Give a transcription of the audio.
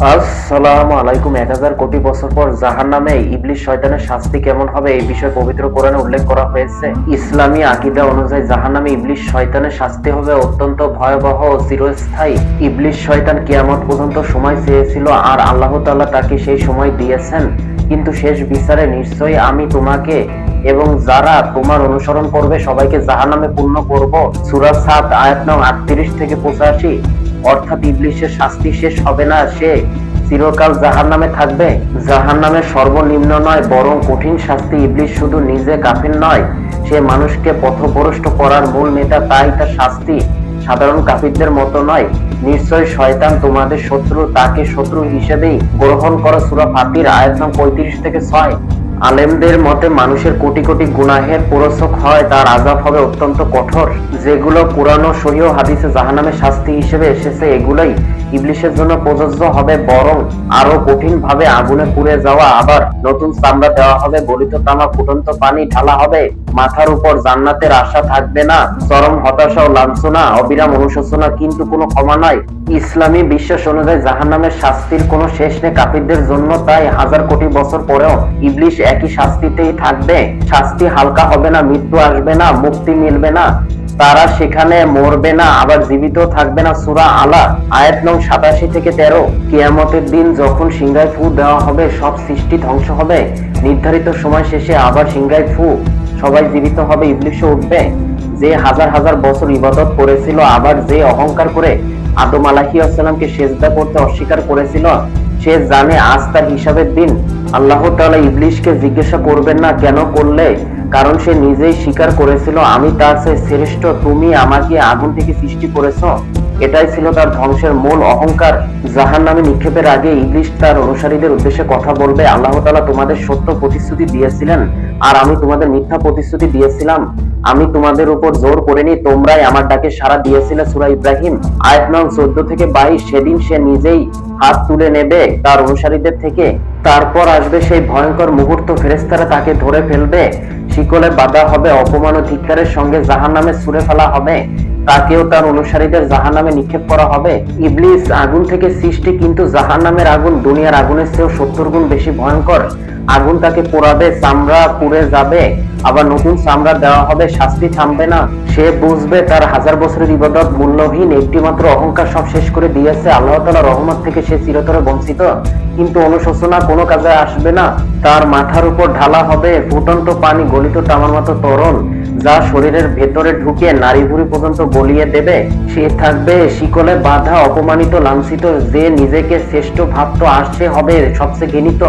আসসালামু আলাইকুম। 1000 কোটি বছর পর জাহান্নামে ইবলিস শয়তানের শাস্তি কেমন হবে এই বিষয়ে পবিত্র কোরআনে উল্লেখ করা হয়েছে। ইসলামী আকীদা অনুযায়ী জাহান্নামে ইবলিস শয়তানের শাস্তি হবে অত্যন্ত ভয়াবহ ও চিরস্থায়ী। ইবলিস শয়তান কিয়ামত পর্যন্ত সময় চেয়েছিল আর আল্লাহ তাআলা তাকে সেই সময় দিয়েছেন, কিন্তু শেষ বিচারে নিশ্চয়ই আমি তোমাকে এবং যারা তোমার অনুসরণ করবে সবাইকে জাহান্নামে পূর্ণ করব। সূরা সাদ আয়াত নং 38 থেকে 85। অর্থাৎ ইবলিসের শাস্তি শেষ হবে না, সে চিরকাল জাহান্নামে থাকবে। জাহান্নামের সর্বনিম্ন নয় বরং কঠিন শাস্তি। ইবলিস শুধু নিজে কাফির নয়, সে মানুষকে পথভ্রষ্ট করার মূল নেতা, তাই তার শাস্তি সাধারণ কাফিরদের মতো নয়। নিশ্চয় শয়তান তোমাদের শত্রু, তাকে শত্রু হিসেবেই গ্রহণ করো। সূরা ফাতির আয়াত নং 35 থেকে 6। আলেমদের মতে মানুষের কোটি কোটি গুনাহের প্ররোচক হয়, তার আযাব হবে অত্যন্ত কঠোর। যেগুলো কুরআন ও সহিহ হাদিসে জাহান্নামের শাস্তি হিসেবে এসেছে এগুলোই ইবলিসের জন্য প্রযোজ্য হবে, বরং আরো কঠিন ভাবে আগুনে পুড়ে যাওয়া। আবার নতুন চামড়া দেওয়া হবে, গলিত তামা, ফুটন্ত পানি ঢালা হবে মাথার উপর। জান্নাতের আশা থাকবে না, চরম হতাশা ও লাঞ্ছনা, অবিরাম অনুশোচনা, কিন্তু কোনো ক্ষমা নাই। ইসলামী বিশ্বাস অনুযায়ী জাহান্নামের শাস্তির কোনো শেষ নেই কাফিরদের জন্য, তাই 1000 কোটি বছর পরেও ইবলিস একই শাস্তিতেই থাকবে। শাস্তি হালকা হবে না, মৃত্যু আসবে না, মুক্তি মিলবে না, তারা সেখানে মরবে না, আবার জীবিত থাকবে না। সূরা আলা আয়াত নং 87 থেকে 13। কিয়ামতের দিন যখন সিংহায় ফু দেওয়া হবে, সব সৃষ্টি ধ্বংস হবে। নির্ধারিত সময় শেষে আবার সিংহায় ফু, সবাই জীবিত হবে, ইবলিসও উঠবে। যে হাজার হাজার বছর ইবাদত করেছিল, আবার যে অহংকার করে আদম আলাইহিস সালামকে সেজদা করতে অস্বীকার করেছিল, সে জানে আজ তার হিসাবের দিন। আল্লাহ তাআলা ইবলিসকে জিজ্ঞাসা করবেন না কেন করলে, কারণ সে নিজেই স্বীকার করেছিল আমি তার চেয়ে শ্রেষ্ঠ, তুমি আমাকে আগুন থেকে সৃষ্টি করেছো। এটাই ছিল তার ধ্বংসের মূল অহংকার। জাহান্নামে নিক্ষেপের আগে ইবলিস তার অনুসারীদের উদ্দেশ্যে কথা বলবে, আল্লাহ তাআলা তোমাদের সত্য প্রতিশ্রুতি দিয়েছিলেন আর আমি তোমাদের মিথ্যা প্রতিশ্রুতি দিয়েছিলাম। আমি তোমাদের উপর জোর করিনি, তোমরাই আমার ডাকে সাড়া দিয়েছিলে। সূরা ইব্রাহিম আয়াত নং 14 থেকে 22। সেদিন সে নিজেই হাত তুলে নেবে তার অনুসারীদের থেকে, তারপর আসবে সেই ভয়ঙ্কর মুহূর্ত, ফেরেশতারা তাকে ধরে ফেলবে, শিকলে বাঁধা হবে, অপমান ও ধিক্কারের সঙ্গে জাহান্নামে ছুঁড়ে ফেলা হবে, তাকেও তার অনুসারীদের জাহান্নামে নিক্ষেপ করা হবে। ইবলিস আগুন থেকে সৃষ্টি, কিন্তু জাহান্নামের আগুন দুনিয়ার আগুনের চেয়েও 70 গুণ বেশি ভয়ঙ্কর। আগুন তাকে পোড়াবে, চামড়া পুড়ে যাবে, আবার নতুন চামড়া দেওয়া হবে, শাস্তি থামবে না। সে বুঝবে তার 1000 বছরের ইবাদত মূল্যহীন, একটি মাত্র অহংকার সব শেষ করে দিয়েছে। আল্লাহ তাআলার রহমত থেকে সে চিরতরে বঞ্চিত, কিন্তু অনুশোচনা কোনো কাজে আসবে না। তার মাথার উপর ঢালা হবে ফুটন্ত পানি, গলিত তামার মতো তরল, যা শরীরের ভেতরে ঢুকে নাড়িভুড়ি পর্যন্ত গলিয়ে দেবে। সে থাকবে শিকলে বাঁধা, অপমানিত, লাঞ্ছিত। যে নিজেকে শ্রেষ্ঠ ভাবতো আর সে হবে সবচেয়ে ঘৃণিত।